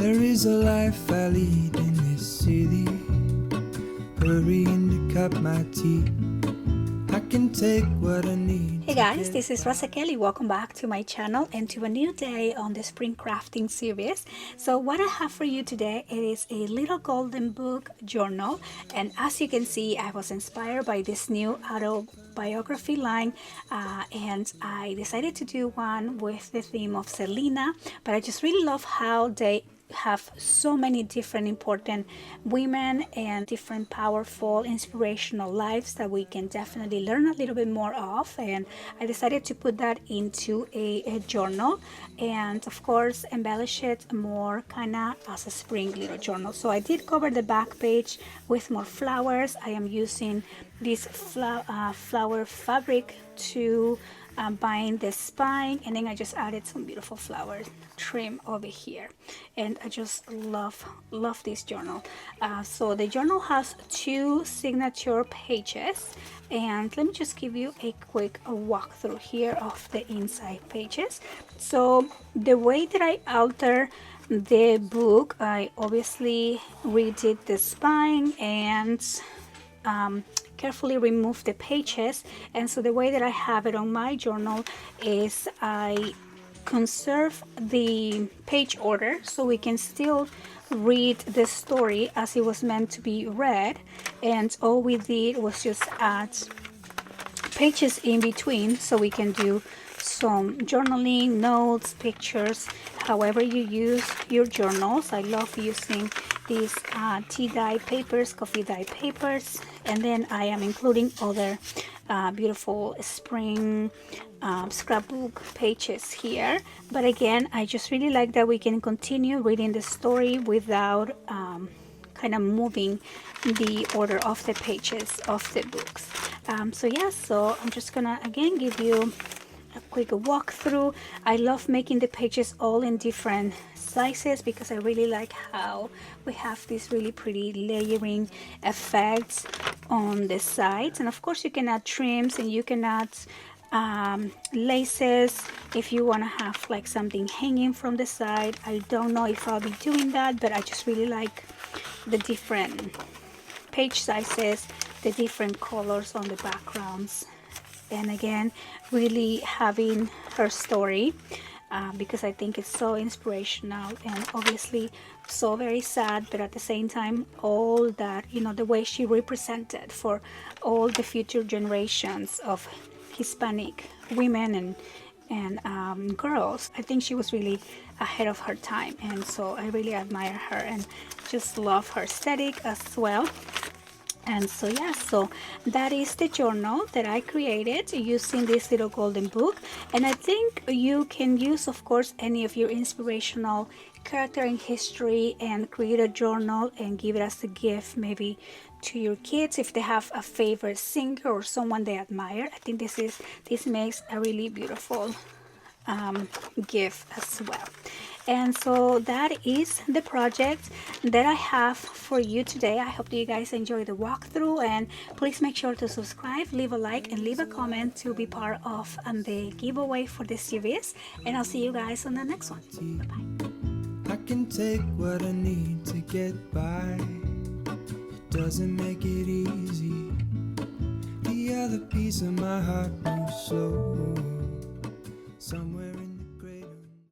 There is a life I lead in this city, hurrying to cut my teeth. I can take what I need. Hey guys, this is Rosa Kelly. Welcome back to my channel and to a new day on the spring crafting series. So what I have for you today, it is a little golden book journal, and as you can see, I was inspired by this new autobiography line, and I decided to do one with the theme of Selena. But I just really love how they have so many different important women and different powerful inspirational lives that we can definitely learn a little bit more of, and I decided to put that into a journal and of course embellish it more kind of as a spring little journal. So I did cover the back page with more flowers. I am using this flower fabric to bind the spine, and then I just added some beautiful flower trim over here, and I just love this journal. So the journal has 2 signature pages, and let me just give you a quick walkthrough here of the inside pages. So the way that I alter the book, I obviously redid the spine and carefully remove the pages. And so the way that I have it on my journal is I conserve the page order so we can still read the story as it was meant to be read, and all we did was just add pages in between so we can do some journaling, notes, pictures, however you use your journals. I love using these tea dye papers, coffee dye papers, and then I am including other beautiful spring scrapbook pages here. But again, I just really like that we can continue reading the story without kind of moving the order of the pages of the books. So yeah, so I'm just gonna again give you a quick walkthrough. I love making the pages all in different sizes because I really like how we have these really pretty layering effects on the sides. And of course you can add trims and you can add laces if you want to have like something hanging from the side. I don't know if I'll be doing that, but I just really like the different page sizes, the different colors on the backgrounds, and again really having her story because I think it's so inspirational and obviously so very sad, but at the same time all that, you know, the way she represented for all the future generations of Hispanic women and girls. I think she was really ahead of her time, and so I really admire her and just love her aesthetic as well. And so yeah, so that is the journal that I created using this little golden book. And I think you can use, of course, any of your inspirational character in history and create a journal and give it as a gift, maybe to your kids if they have a favorite singer or someone they admire. I think this makes a really beautiful gift as well. And so that is the project that I have for you today. I hope that you guys enjoy the walkthrough, and please make sure to subscribe, leave a like, and leave a comment to be part of the giveaway for this series. And I'll see you guys on the next one. Bye-bye. I can take what I need to get by. It doesn't make it easy. The other piece of my heart moves slow somewhere.